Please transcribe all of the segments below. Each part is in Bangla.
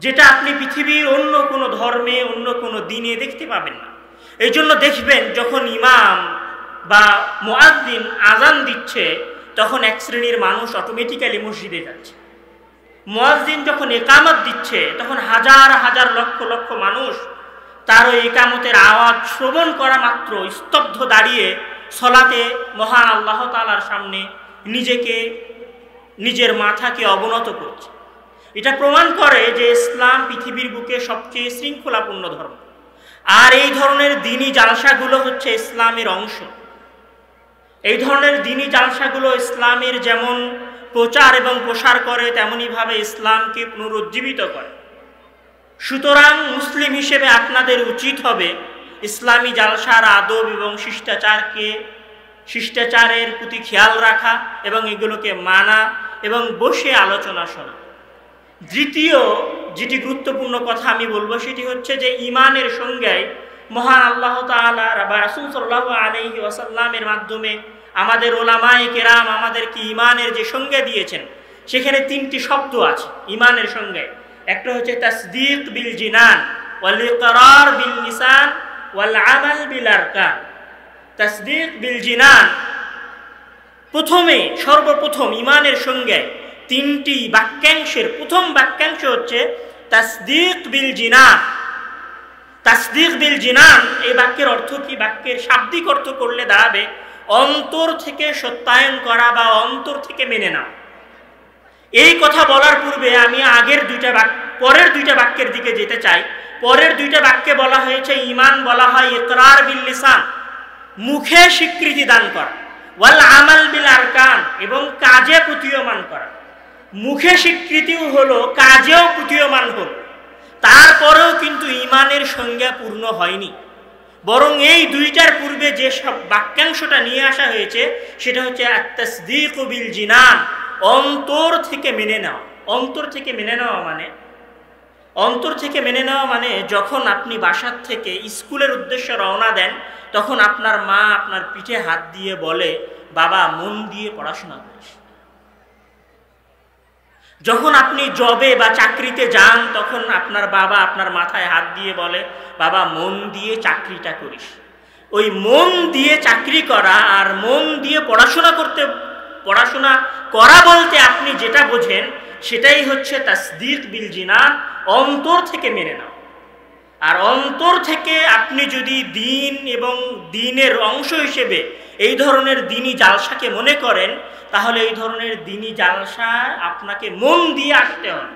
যেটা আপনি পৃথিবীর অন্য কোনো ধর্মে, অন্য কোনো দিনে দেখতে পাবেন না। এই জন্য দেখবেন যখন ইমাম বা মুয়াজ্জিন আজান দিচ্ছে তখন এক শ্রেণীর মানুষ অটোমেটিক্যালি মসজিদে যাচ্ছে। মুয়াজ্জিন যখন ইকামত দিচ্ছে তখন হাজার হাজার লক্ষ লক্ষ মানুষ তার ওই ইকামতের আওয়াজ শ্রবণ করা মাত্র স্তব্ধ দাঁড়িয়ে সলাতে মহান আল্লাহ তাআলার সামনে নিজের মাথাকে অবনত করছে। এটা প্রমাণ করে যে ইসলাম পৃথিবীর বুকে সবচেয়ে শৃঙ্খলাপূর্ণ ধর্ম। আর এই ধরনের দ্বীনি জালসাগুলো হচ্ছে ইসলামের অংশ। এই ধরনের দ্বীনি জালসাগুলো ইসলামের যেমন প্রচার এবং প্রসার করে, তেমনিভাবে ইসলামকে পুনরুজ্জীবিত করে। সুতরাং মুসলিম হিসেবে আপনাদের উচিত হবে ইসলামী জালসার আদব এবং শিষ্টাচারের প্রতি খেয়াল রাখা এবং এগুলোকে মানা এবং বসে আলোচনা শোনা। দ্বিতীয় যেটি গুরুত্বপূর্ণ কথা আমি বলবো সেটি হচ্ছে যে ঈমানের সঙ্গে মহান আল্লাহ তাআলা বা রাসূল সাল্লাল্লাহু আলাইহি ওয়াসাল্লামের মাধ্যমে আমাদের উলামায়ে কেরাম আমাদেরকে ঈমানের যে সংজ্ঞা দিয়েছেন সেখানে তিনটি শব্দ আছে ঈমানের সঙ্গে। একটা হচ্ছে তাসদীক বিল জিনান ওয়াল ইকরার বিল লিসান ওয়াল আমাল বিল আরকান। তাসদীক বিল জিনান, সর্বপ্রথম ঈমানের সঙ্গে তিনটি বাক্যাংশের প্রথম বাক্যাংশ হচ্ছে তাসদীক বিল জিনান। তাসদীক বিল জিনান এই বাক্যের অর্থ কি? বাক্যের শাব্দিক অর্থ করলে দাঁড়াবে অন্তর থেকে সত্যায়ন করা বা অন্তর থেকে মেনে নাও। এই কথা বলার পূর্বে আমি পরের দুইটা বাক্যের দিকে যেতে চাই। পরের দুইটা বাক্যে বলা হয়েছে ঈমান বলা হয় ইকরার বিল লিসান, মুখে স্বীকৃতি দান করা, ওয়াল আমাল বিল আরকান এবং কাজে প্রতীয়মান করা। মুখে স্বীকৃতিও হলো, কাজেও প্রতীয়মান হলো, তারপরেও কিন্তু ঈমানের সংজ্ঞা পূর্ণ হয়নি। বরং এই দুইটার পূর্বে যে সব বাক্যাংশটা নিয়ে আসা হয়েছে সেটা হচ্ছে আত-তাসদীক বিল জিনান, অন্তর থেকে মেনে নেওয়া। অন্তর থেকে মেনে নেওয়া মানে যখন আপনি বাসার থেকে স্কুলের উদ্দেশ্যে রওনা দেন তখন আপনার মা আপনার পিঠে হাত দিয়ে বলে, বাবা মন দিয়ে পড়াশোনা করিস। যখন আপনি জবে বা চাকরিতে যান তখন আপনার বাবা আপনার মাথায় হাত দিয়ে বলে, বাবা মন দিয়ে চাকরিটা করিস। ওই মন দিয়ে চাকরি করা আর মন দিয়ে পড়াশোনা করা বলতে আপনি যেটা বোঝেন সেটাই হচ্ছে তাসদীক বিল জিনান, অন্তর থেকে মেনে নাও। আর অন্তর থেকে আপনি যদি দ্বীন এবং দ্বীনের অংশ হিসেবে এই ধরনের দ্বীনি জালসাকে মনে করেন তাহলে এই ধরনের দ্বীনি জালসা আপনাকে মন দিয়ে আসতে হবে।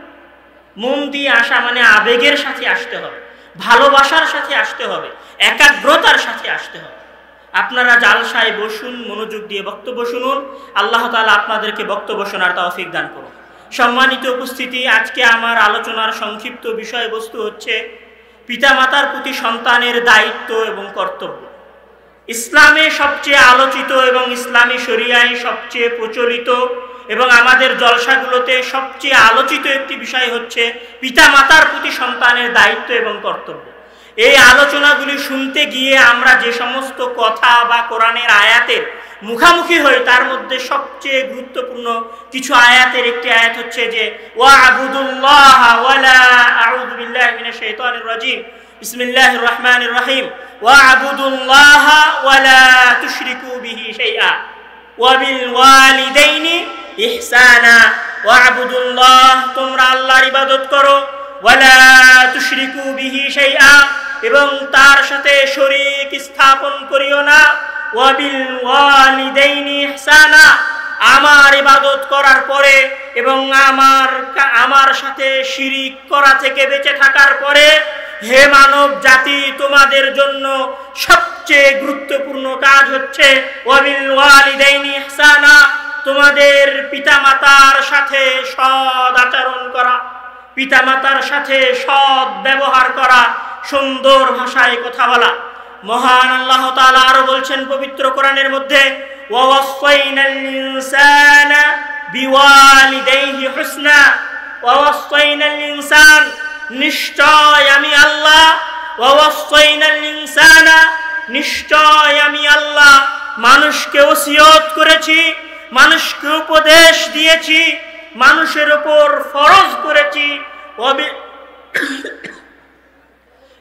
মন দিয়ে আসা মানে আবেগের সাথে আসতে হবে, ভালোবাসার সাথে আসতে হবে, একাগ্রতার সাথে আসতে হবে। আপনারা জালসায় বসুন, মনোযোগ দিয়ে বক্তব্য শুনুন। আল্লাহ তাআলা আপনাদেরকে বক্তব্য শোনার তৌফিক দান করুন। সম্মানিত উপস্থিতি, আজকে আমার আলোচনার সংক্ষিপ্ত বিষয়বস্তু হচ্ছে পিতামাতার প্রতি সন্তানের দায়িত্ব এবং কর্তব্য। ইসলামে সবচেয়ে আলোচিত এবং ইসলামী শরিয়ায় সবচেয়ে প্রচলিত এবং আমাদের জলসাগুলোতে সবচেয়ে আলোচিত একটি বিষয় হচ্ছে পিতামাতার প্রতি সন্তানের দায়িত্ব এবং কর্তব্য। এই আলোচনাগুলি শুনতে গিয়ে আমরা যে সমস্ত কথা বা কোরআনের আয়াতের মুখামুখি হই তার মধ্যে সবচেয়ে গুরুত্বপূর্ণ কিছু আয়াতের একটি আয়াত হচ্ছে যে ওয়া'বুদুল্লাহ ওয়ালা আউযু বিল্লাহি মিনাশ শাইতানির রাজীম বিসমিল্লাহির রহমানির রহিম ওয়া'বুদুল্লাহ ওয়ালা তুশরিকু বিহি শাইআ ওয়া বিল ওয়ালিদাইনি ইহসানা। ওয়া'বুদুল্লাহ, তোমরা আল্লাহর ইবাদত করো, ওয়ালা তুশরিকু বিহি শাইআ, এবং তার সাথে শরীক স্থাপন করিও না, ওয়া বিল ওয়ালিদাইনি ইহসানা, আমার ইবাদত করার পরে এবং আমার সাথে শিরিক করা থেকে বেঁচে থাকার পরে হে মানব জাতি, তোমাদের জন্য সবচেয়ে গুরুত্বপূর্ণ কাজ হচ্ছে ওয়া বিল ওয়ালিদাইনি ইহসানা, তোমাদের পিতামাতার সাথে সৎ আচরণ করা, পিতামাতার সাথে সৎ ব্যবহার করা, সুন্দর ভাষায় কথা বলা। মহান আল্লাহ তাআলা আরো বলছেন পবিত্র কোরআনের মধ্যে ওয়াওয়াসাইনাল ইনসানা বিওয়ালিদাইহি হুসনা, ওয়াওয়াসাইনাল ইনসান, নিশ্চয় আমি আল্লাহ, ওয়াওয়াসাইনাল ইনসানা, নিশ্চয় আমি আল্লাহ মানুষকে ওসিয়ত করেছি, মানুষকে উপদেশ দিয়েছি, মানুষের উপর ফরজ করেছি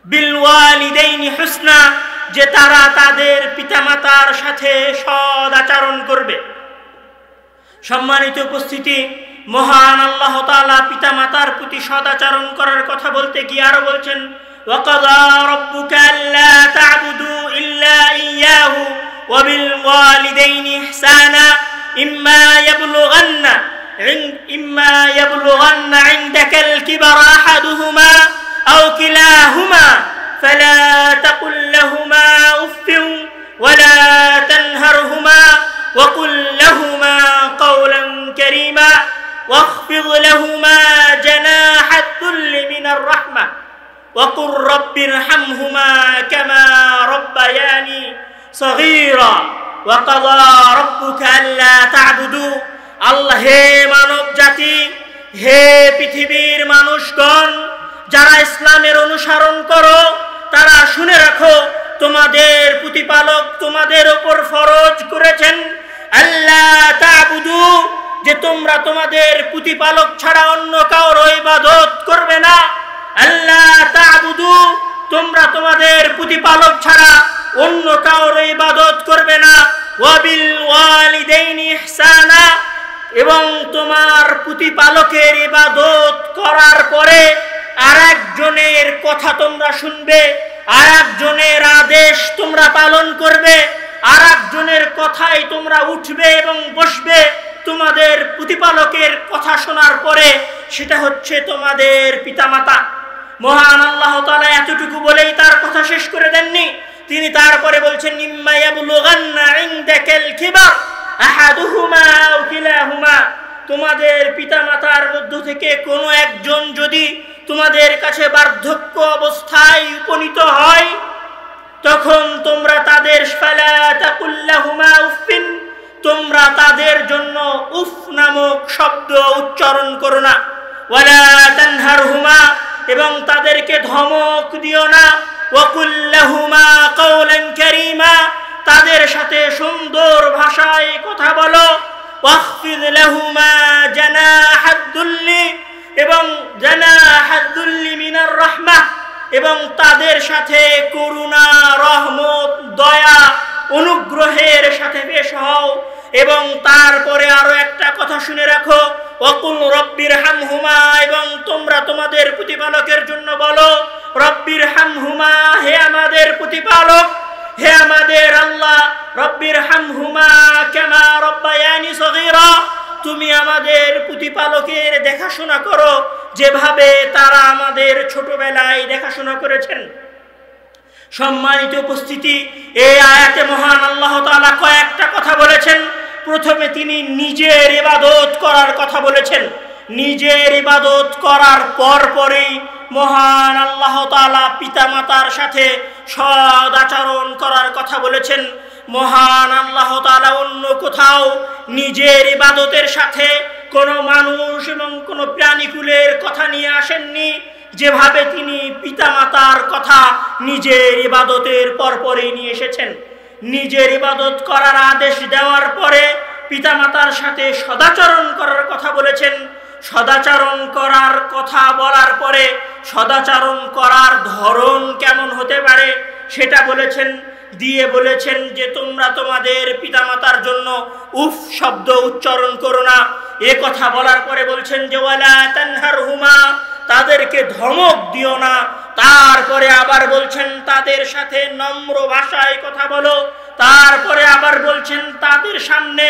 বিল ওয়ালিদাইনি হুসনা, যে তারা তাদের পিতামাতার সাথে সৎ আচরণ করবে। সম্মানিত উপস্থিতি, মহান আল্লাহ তাআলা পিতামাতার প্রতি সদাচরণ করার কথা বলতে গিয়ে আরো বলছেন, ওয়াকাযা রাব্বুকা আল্লা তা'বুদু ইল্লা ইয়্যাহু ওয়া বিল ওয়ালিদাইনি ইহসানা ইম্মা ইয়াবলুগান্না ইনদাকাল কিবারা আহাদুহুমা আও কিলাহুমা ফালা তাকুল লাহুমা উফফিন ওয়ালা তানহারহুমা وقل لهما قولا كريما واخفض لهما جناح الذل من الرحمة وقل رب ارحمهما كما ربياني صغيرا وقضى ربك ألا تعبدوا আল্লাহ, হে মানব জাতি, হে পৃথিবীর মানুষগণ, যারা ইসলামের অনুসরণ করো, তারা শুনে রাখো, তোমাদের প্রতিপালক তোমাদের উপর ফরজ করেছেন আল্লাহ তা'বুদু, যে তোমরা তোমাদের প্রতিপালক ছাড়া অন্য কারো ইবাদত করবে না। আল্লাহ তা'বুদু, তোমরা তোমাদের প্রতিপালক ছাড়া অন্য কারো ইবাদত করবে না। ওয়া বিল ওয়ালিদাইনি ইহসানা, এবং তোমার প্রতিপালকের ইবাদত করার পরে আরেকজনের কথা তোমরা শুনবে, আরেকজনের আদেশ তোমরা পালন করবে, আরেকজনের কথায় তোমরা উঠবে এবং বসবে। তোমাদের প্রতিপালকের কথা শোনার পরে সেটা হচ্ছে তোমাদের পিতামাতা। মহান আল্লাহ তাআলা এতটুকু বলেই তার কথা শেষ করে দেননি, তিনি তারপরে বলছেন, ইম্মা ইয়াবলুগান্না ইনদাকাল কিবার আহাদুহুমা আও কিলাহুমা, তোমাদের পিতামাতার মধ্য থেকে কোনো একজন যদি তোমাদের কাছে বার্ধক্য অবস্থায় উপনীত হয়, তখন তোমরা তাদের ফালা তাকুল লাহুমা উফফিন, তোমরা তাদের জন্য উফ নামক শব্দ উচ্চারণ করো না। ওয়ালা তানহারহুমা, এবং তাদেরকে ধমক দিও না। ওয়াকুল লাহুমা কাওলান কারীমা, তাদের সাথে সুন্দর ভাষায় কথা বলো। ওয়াখফিদ লাহুমা জানাহাদ দুল্লি, এবং জানাহাদ দুল্লি মিনার রাহমাহ, এবং তাদের সাথে করুণা, রহমত, দয়া, অনুগ্রহের সাথে পেশ হও। এবং তারপরে আরো একটা কথা শুনে রাখো, ওয়াকুল রব্বির হামহুমা, এবং তোমরা তোমাদের প্রতিপালকের জন্য বলো, রব্বির হামহুমা, হে আমাদের প্রতিপালক, হে আমাদের আল্লাহ, রব্বির হামহুমা কামা রব্বায়ানি সগীরা, তুমি আমাদের প্রতিপালকের দেখাশোনা করো যেভাবে তারা আমাদের ছোটবেলায় দেখাশোনা করেছেন। সম্মানিত উপস্থিতি, এই আয়াতে মহান আল্লাহ তাআলা কয়েকটা কথা বলেছেন। প্রথমে তিনি নিজের ইবাদত করার কথা বলেছেন। নিজের ইবাদত করার পরেই মহান আল্লাহ তাআলা পিতামাতার সাথে সৎ আচরণ করার কথা বলেছেন। মহান আল্লাহ তাআলা অন্য কোথাও নিজের ইবাদতের সাথে কোনো মানুষ এবং কোনো প্রাণীকুলের কথা নিয়ে আসেননি, যেভাবে তিনি পিতামাতার কথা নিজের ইবাদতের পরপরই নিয়ে এসেছেন। নিজের ইবাদত করার আদেশ দেওয়ার পরে পিতামাতার সাথে সদাচরণ করার কথা বলেছেন। সদাচরণ করার কথা বলার পরে সদাচরণ করার ধরন কেমন হতে পারে সেটা বলেছেন, দিয়ে বলেছেন যে তোমরা তোমাদের পিতামাতার জন্য উফ শব্দ উচ্চারণ করো না। এ কথা বলার পরে বলছেন যে ওয়ালা তানহারহুমা, তাদেরকে ধমক দিও না। তারপরে আবার বলছেন তাদের সাথে নম্র ভাষায় কথা বলো। তারপরে আবার বলছেন তাদের সামনে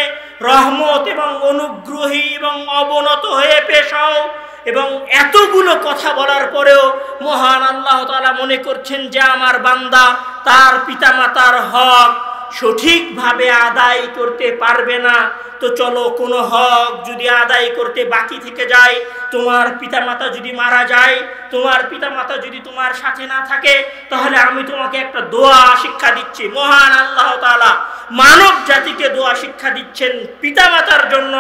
রহমত এবং অনুগ্রহী এবং অবনত হয়ে পেশ হও। এবং এতগুলো কথা বলার পরেও মহান আল্লাহ তাআলা মনে করছেন যে আমার বান্দা তার পিতামাতার হক সঠিকভাবে আদায় করতে পারবে না, তো চলো কোনো হক যদি আদায় করতে বাকি থেকে যায়, তোমার পিতামাতা যদি মারা যায়, তোমার পিতামাতা যদি তোমার সাথে না থাকে, তাহলে আমি তোমাকে একটা দোয়া শিক্ষা দিচ্ছি। মহান আল্লাহ তাআলা মানব জাতিকে দোয়া শিক্ষা দিচ্ছেন পিতামাতার জন্য,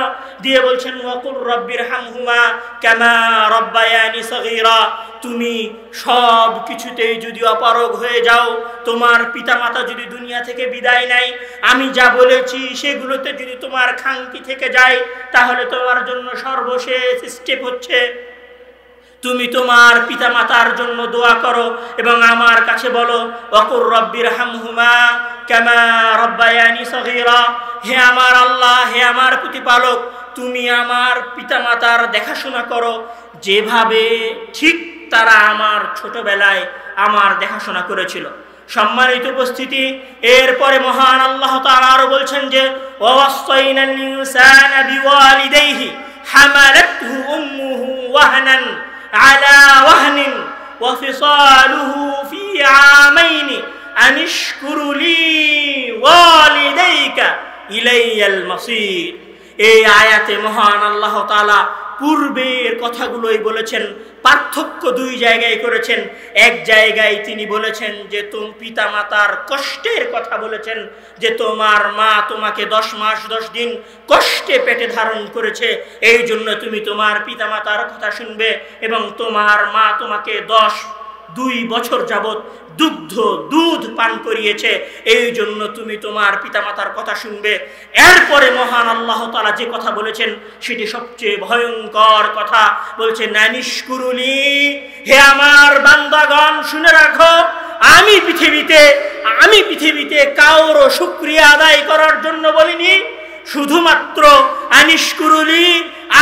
দিয়ে বলছেন ওয়াকুল রব্বির হামহুমা কামা রব্বায়ানি সগীরা, তুমি সব কিছুতেই যদি অপারগ হয়ে যাও, তোমার পিতামাতা যদি দুনিয়া থেকে বিদায় নেয়, আমি যা বলেছি সেগুলোতে যদি তোমার খামতি থেকে যায়, তাহলে তোমার জন্য সর্বশেষ স্টেপ হচ্ছে তুমি তোমার পিতামাতার জন্য দোয়া করো এবং আমার কাছে বলো ওয়াকুর রব্বিরহামহুমা কামা রব্বায়ানি সগীরা। হে আমার আল্লাহ, হে আমার প্রতিপালক, তুমি আমার পিতামাতার দেখাশোনা করো যেভাবে ঠিক তারা আমার ছোটবেলায় আমার দেখাশোনা করেছিল। সম্মানিত উপস্থিতি, এরপরে মহান আল্লাহ তাআলা আরো বলছেন যে ওয়াসাইনাল ইনসানা বিওয়ালিদাইহি হামালাতহু উম্মুহু ওয়াহনান আলা ওয়াহনিন ওয়া ফিসালুহু ফি আমাইনি আনিশকুরু লি ওয়ালিদাইকা ইলাইয়াল মাসির। এই আয়াতে মহান আল্লাহ তাআলা পূর্বের কথাগুলোই বলেছেন, পার্থক্য দুই জায়গায় করেছেন। এক জায়গায় তিনি বলেছেন যে তুমি পিতামাতার কষ্টের কথা বলেছেন, যে তোমার মা তোমাকে 10 মাস 10 দিন কষ্টে পেটে ধারণ করেছে, এই জন্য তুমি তোমার পিতামাতার কথা শুনবে, এবং তোমার মা তোমাকে 2 বছর যাবৎ দুধ পান করিয়েছে, এই জন্য তুমি তোমার পিতামাতার কথা শুনবে। এরপরে মহান আল্লাহ তাআলা যে কথা বলেছেন সেটি সবচেয়ে ভয়ঙ্কর কথা, বলছে নানিশকুরুলি, হে আমার বান্দাগণ শুনে রাখো, আমি পৃথিবীতে কারো শুকরিয়া আদায় করার জন্য বলিনি, শুধুমাত্র আনিশকুরুলি,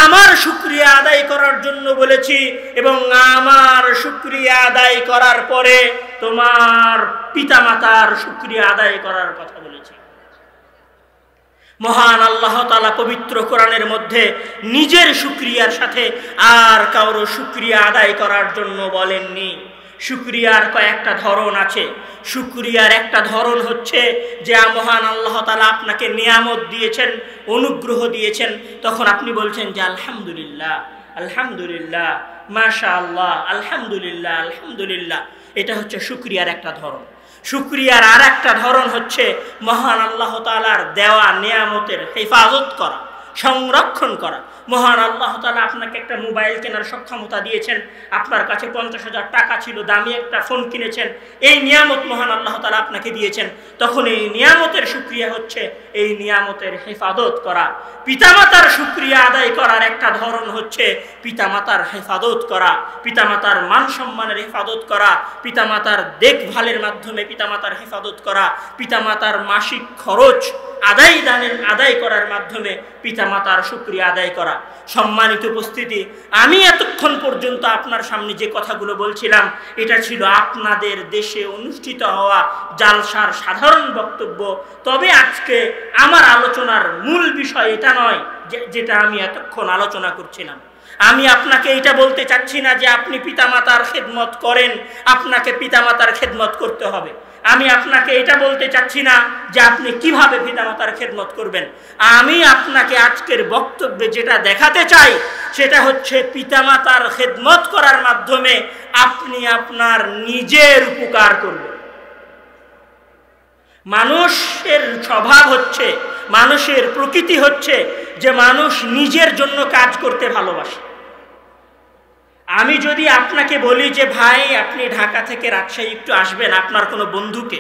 আমার শুকরিয়া আদায় করার জন্য বলেছি, এবং আমার শুকরিয়া আদায় করার পরে তোমার পিতামাতার শুকরিয়া আদায় করার কথা বলেছি। মহান আল্লাহ তাআলা পবিত্র কোরআনের মধ্যে নিজের শুকরিয়ার সাথে আর কারো শুকরিয়া আদায় করার জন্য বলেননি। শুকরিয়ার কয়েকটা ধরন আছে। শুকরিয়ার একটা ধরন হচ্ছে যে মহান আল্লাহ তাআলা আপনাকে নিয়ামত দিয়েছেন, অনুগ্রহ দিয়েছেন, তখন আপনি বলছেন যে আলহামদুলিল্লাহ আলহামদুলিল্লাহ মাশাআল্লাহ আলহামদুলিল্লাহ আলহামদুলিল্লাহ। এটা হচ্ছে শুকরিয়ার একটা ধরন। শুকরিয়ার আর একটা ধরন হচ্ছে মহান আল্লাহ তাআলার দেওয়া নিয়ামতের হেফাজত করা, সংরক্ষণ করা। মহান আল্লাহ তাআলা আপনাকে একটা মোবাইল কেনার সক্ষমতা দিয়েছেন, আপনার কাছে 50,000 টাকা ছিল, দামি একটা ফোন কিনেছেন, এই নিয়ামত মহান আল্লাহ তাআলা আপনাকে দিয়েছেন, তখন এই নিয়ামতের শুকরিয়া হচ্ছে এই নিয়ামতের হেফাজত করা। পিতামাতার শুকরিয়া আদায় করার একটা ধরন হচ্ছে পিতামাতার হেফাজত করা, পিতামাতার মান সম্মানের হেফাজত করা, পিতামাতার দেখভালের মাধ্যমে পিতামাতার হেফাজত করা, পিতামাতার মাসিক খরচ আদায় করার মাধ্যমে পিতামাতার শুকরিয়া আদায় করা। সম্মানিত উপস্থিতি, আমি এতক্ষণ পর্যন্ত আপনার সামনে যে কথাগুলো বলছিলাম এটা ছিল আপনাদের দেশে অনুষ্ঠিত হওয়া জালসার সাধারণ বক্তব্য। তবে আজকে আমার আলোচনার মূল বিষয় এটা নয় যেটা আমি এতক্ষণ আলোচনা করছিলাম। আমি আপনাকে এটা বলতে চাচ্ছি না যে আপনি পিতামাতার খেদমত করেন, আপনাকে পিতামাতার খেদমত করতে হবে। আমি আপনাকে এটা বলতে চাচ্ছি না যে আপনি কিভাবে পিতামাতার খেদমত করবেন। আমি আপনাকে আজকের বক্তব্যে যেটা দেখাতে চাই সেটা হচ্ছে পিতামাতার খেদমত করার মাধ্যমে আপনি আপনার নিজের উপকার করবেন। মানুষের স্বভাব হচ্ছে, মানুষের প্রকৃতি হচ্ছে যে মানুষ নিজের জন্য কাজ করতে ভালোবাসে। আমি যদি আপনাকে বলি যে ভাই আপনি ঢাকা থেকে রাজশাহী একটু আসবেন, আপনার কোনো বন্ধুকে,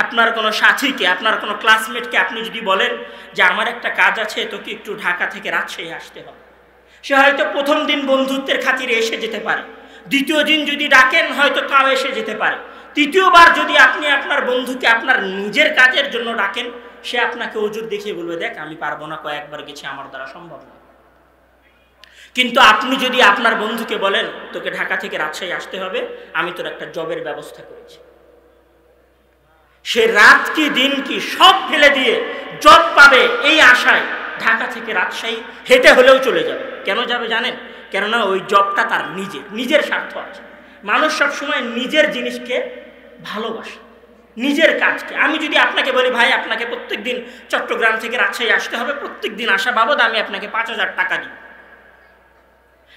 আপনার কোনো সাথীকে, আপনার কোনো ক্লাসমেটকে আপনি যদি বলেন যে আমার একটা কাজ আছে, তোকে একটু ঢাকা থেকে রাজশাহী আসতে হবে, সে হয়তো প্রথম দিন বন্ধুত্বের খাতিরে এসে যেতে পারে, দ্বিতীয় দিন যদি ডাকেন হয়তো তাও এসে যেতে পারে, তৃতীয়বার যদি আপনি আপনার বন্ধুকে আপনার নিজের কাজের জন্য ডাকেন সে আপনাকে ওজুর দেখিয়ে বলবে দেখ আমি পারবো না, কয়েকবার গেছি, আমার দ্বারা সম্ভব না। কিন্তু আপনি যদি আপনার বন্ধুকে বলেন তোকে ঢাকা থেকে রাজশাহী আসতে হবে, আমি তোর একটা জবের ব্যবস্থা করেছি, সে রাত কি দিন কি সব ফেলে দিয়ে জব পাবে এই আশায় ঢাকা থেকে রাজশাহী হেঁটে হলেও চলে যাবে। কেন যাবে জানেন? কেননা ওই জবটা তার নিজের স্বার্থ আছে। মানুষ সবসময় নিজের জিনিসকে ভালোবাসে, নিজের কাজকে। আমি যদি আপনাকে বলি ভাই আপনাকে প্রত্যেক দিন চট্টগ্রাম থেকে রাজশাহী আসতে হবে, প্রত্যেক দিন আসা বাবদ আমি আপনাকে 5,000 টাকা দিই,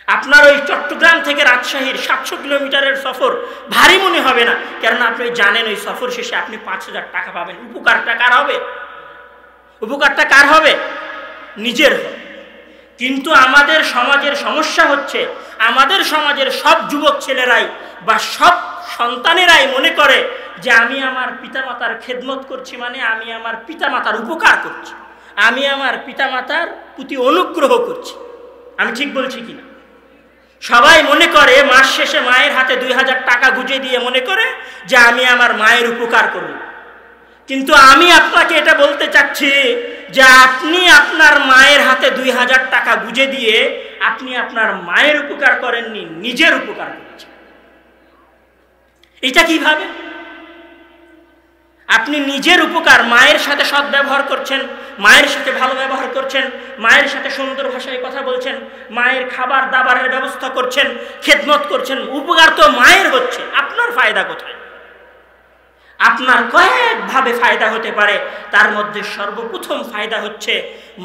আপনার ওই চট্টগ্রাম থেকে রাজশাহীর 700 কিলোমিটারের সফর ভারী মনে হবে না, কেননা আপনি জানেন ওই সফর শেষে আপনি 5,000 টাকা পাবেন। উপকারটা কার হবে? উপকারটা কার হবে? নিজের হবে। কিন্তু আমাদের সমাজের সমস্যা হচ্ছে আমাদের সমাজের সব যুবক ছেলেরাই বা সব সন্তানেরাই মনে করে যে আমি আমার পিতামাতার খেদমত করছি মানে আমি আমার পিতামাতার উপকার করছি, আমি আমার পিতামাতার প্রতি অনুগ্রহ করছি। আমি ঠিক বলছি কিনা? সবাই মনে করে মাস শেষে মায়ের হাতে 2000 টাকা গুঁজে দিয়ে মনে করে যে আমি আমার মায়ের উপকার করব। কিন্তু আমি আপনাকে এটা বলতে চাচ্ছি যে আপনি আপনার মায়ের হাতে 2000 টাকা গুঁজে দিয়ে আপনি আপনার মায়ের উপকার করেননি, নিজের উপকার করেছেন। এটা কিভাবে? আপনি নিজের উপকার, মায়ের সাথে সৎ ব্যবহার করছেন, মায়ের সাথে ভালো ব্যবহার করছেন, মায়ের সাথে সুন্দর ভাষায় কথা বলছেন, মায়ের খাবার দাবারের ব্যবস্থা করছেন, খেদমত করছেন, উপকার তো মায়ের হচ্ছে। আপনার ফায়দা কোথায়? আপনার কয়েকভাবে ফায়দা হতে পারে, তার মধ্যে সর্বপ্রথম ফায়দা হচ্ছে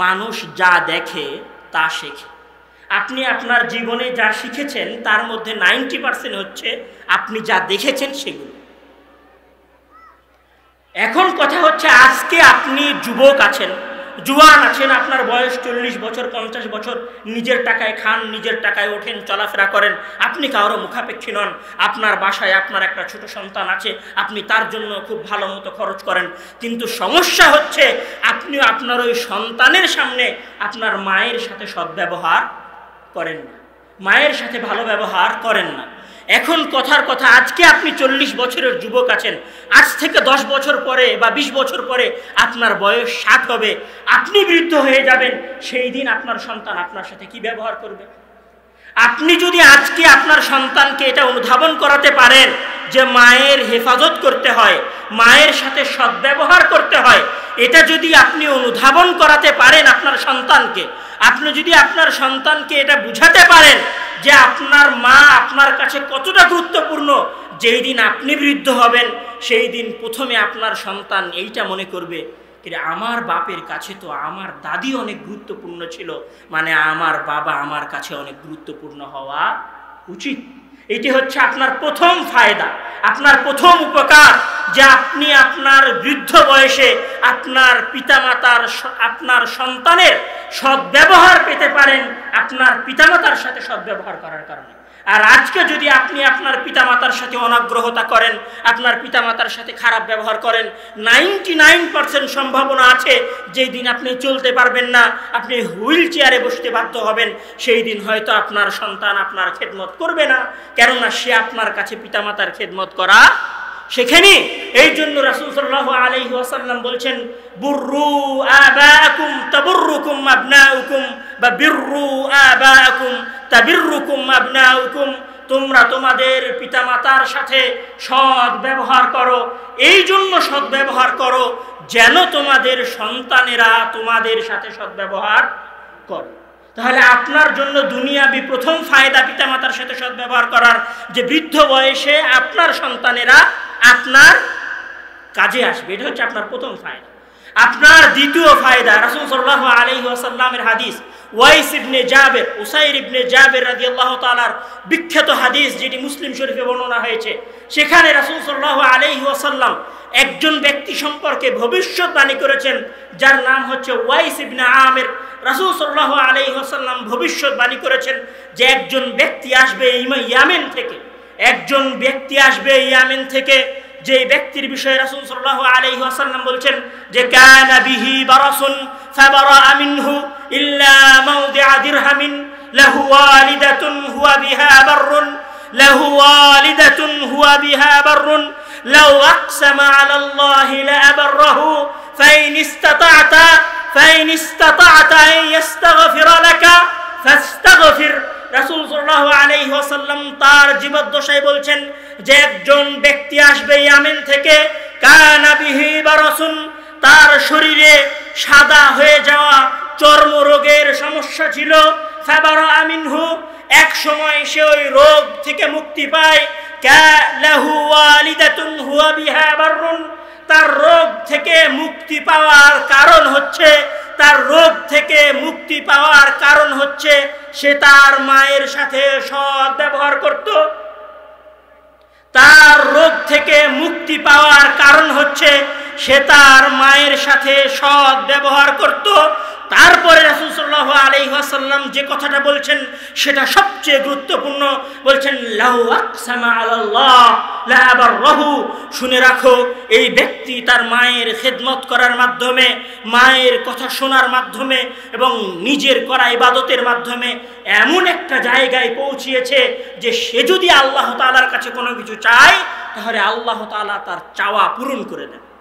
মানুষ যা দেখে তা শেখে। আপনি আপনার জীবনে যা শিখেছেন তার মধ্যে 90% হচ্ছে আপনি যা দেখেছেন সেগুলো। এখন কথা হচ্ছে, আজকে আপনি যুবক আছেন, জুয়ান আছেন, আপনার বয়স 40 বছর 50 বছর, নিজের টাকায় খান, নিজের টাকায় ওঠেন, চলাফেরা করেন, আপনি কারো মুখাপেক্ষী নন। আপনার বাসায় আপনার একটা ছোট সন্তান আছে, আপনি তার জন্য খুব ভালো মতো খরচ করেন। কিন্তু সমস্যা হচ্ছে আপনি আপনার ওই সন্তানের সামনে আপনার মায়ের সাথে সদ্ব্যবহার করেন না, মায়ের সাথে ভালো ব্যবহার করেন না। এখন কথার কথা, আজকে আপনি 40 বছরের যুবক আছেন, আজ থেকে 10 বছর পরে বা 20 বছর পরে আপনার বয়স 60 হবে, আপনি বৃদ্ধ হয়ে যাবেন। সেই দিন আপনার সন্তান আপনার সাথে কি ব্যবহার করবে? আপনি যদি আজকে আপনার সন্তানকে এটা অনুধাবন করাতে পারেন যে মায়ের হেফাজত করতে হয়, মায়ের সাথে সদ্ব্যবহার করতে হয়, এটা যদি আপনি অনুধাবন করাতে পারেন আপনার সন্তানকে, আপনি যদি আপনার সন্তানকে এটা বুঝাতে পারেন যে আপনার মা আপনার কাছে কতটা গুরুত্বপূর্ণ, যেই দিন আপনি বৃদ্ধ হবেন সেই দিন প্রথমে আপনার সন্তান এইটা মনে করবে, আমার বাপের কাছে তো আমার দাদি অনেক গুরুত্বপূর্ণ ছিল, মানে আমার বাবা আমার কাছে অনেক গুরুত্বপূর্ণ হওয়া উচিত। এটি হচ্ছে আপনার প্রথম ফায়দা, আপনার প্রথম উপকার, যে আপনি আপনার বৃদ্ধ বয়সে আপনার পিতামাতার, আপনার সন্তানের সদ্ব্যবহার পেতে পারেন আপনার পিতামাতার সাথে সদ্ব্যবহার করার কারণে। আর আজকে যদি আপনি আপনার পিতামাতার সাথে অনাগ্রহতা করেন, আপনার পিতামাতার সাথে খারাপ ব্যবহার করেন, 99% সম্ভাবনা আছে যেই দিন আপনি চলতে পারবেন না, আপনি হুইল চেয়ারে বসতে বাধ্য হবেন, সেই দিন হয়তো আপনার সন্তান আপনার খেদমত করবে না, কেননা সে আপনার কাছে পিতামাতার খেদমত করা শেখেনি। এই জন্য রাসূল সাল্লাল্লাহু আলাইহি ওয়াসাল্লাম বলছেন, বুররু আবাকুম তাবুররুকুম আবনাউকুম বা বিররু আবাকুম তাবিররুকুম আবনাউকুম, তোমরা তোমাদের পিতামাতার সাথে সৎ ব্যবহার করো। এই জন্য সৎ ব্যবহার করো যেন তোমাদের সন্তানেরা তোমাদের সাথে সৎ ব্যবহার করে। তাহলে আপনার জন্য দুনিয়াবি প্রথম ফায়দা পিতামাতার সাথে সৎ ব্যবহার করার, যে বৃদ্ধ বয়সে আপনার সন্তানেরা আপনার কাজে আসবে, এটা হচ্ছে আপনার প্রথম ফায়দা। আপনার দ্বিতীয় ফায়দা, রাসূল সাল্লাল্লাহু আলাইহি ওয়াসাল্লামের হাদিস, ওয়াইস ইবনে জাবের, উসাইর ইবনে জাবের রাদিয়াল্লাহু তাআলার বিখ্যাত হাদিস, যেটি মুসলিম শরীফে বর্ণনা হয়েছে। সেখানে রাসূল সাল্লাল্লাহু আলাইহি ওয়াসাল্লাম একজন ব্যক্তি সম্পর্কে ভবিষ্যৎবাণী করেছেন, যার নাম হচ্ছে ওয়াইস ইবনে আমির। রাসূল সাল্লাল্লাহু আলাইহি ওয়াসাল্লাম ভবিষ্যৎবাণী করেছেন যে একজন ব্যক্তি আসবে ইয়ামেন থেকে, একজন ব্যক্তি আসবে ইয়ামেন থেকে, যে ব্যক্তির বিষয়ে রাসূল সাল্লাল্লাহু আলাইহি ওয়াসাল্লাম বলছেন যে কানা বিহি বারাসুন ফাবারা মিনহু ইল্লা মাওদিআ দিরহামিন লাহু ওয়ালিদাতুন হুয়া বিহা বাররুন লাহু ওয়ালিদাতুন হুয়া বিহা বাররুন লাউ আকসামা আলা আল্লাহি লাআবাররাহু ফাইন ইসতাতা'তা আন ইস্তাগফিরা লাকা ফাস্তাগফির। রাসূল সাল্লাল্লাহু আলাইহি ওয়াসাল্লাম তার জীবদ্দশায় বলছেন যে একজন ব্যক্তি আসবে ইয়ামেন থেকে, কানা বিহি বারাসুন, তার শরীরে সাদা হয়ে যাওয়া চর্মরোগের সমস্যা ছিল, ফাবারা মিনহু, এক সময় সে ওই রোগ থেকে মুক্তি পায়, লাহু ওয়ালিদাতুন হুয়া বিহা বাররুন, তার রোগ থেকে মুক্তি পাওয়ার কারণ হচ্ছে, তার রোগ থেকে মুক্তি পাওয়ার কারণ হচ্ছে সে তার মায়ের সাথে সৎ ব্যবহার করত। তার রোগ থেকে মুক্তি পাওয়ার কারণ হচ্ছে সে তার মায়ের সাথে সৎ ব্যবহার করত। তারপরে রাসূল সাল্লাল্লাহু আলাইহি ওয়াসাল্লাম যে কথাটা বলছেন সেটা সবচেয়ে গুরুত্বপূর্ণ, বলছেন লাউ আকসামা আলাল্লাহ, লাআবাররাহু, শুনে রাখো এই ব্যক্তি তার মায়ের খেদমত করার মাধ্যমে, মায়ের কথা শোনার মাধ্যমে এবং নিজের করা ইবাদতের মাধ্যমে এমন একটা জায়গায় পৌঁছিয়েছে যে সে যদি আল্লাহ তাআলার কাছে কোনো কিছু চায় তাহলে আল্লাহ তাআলা তার চাওয়া পূরণ করে দেন।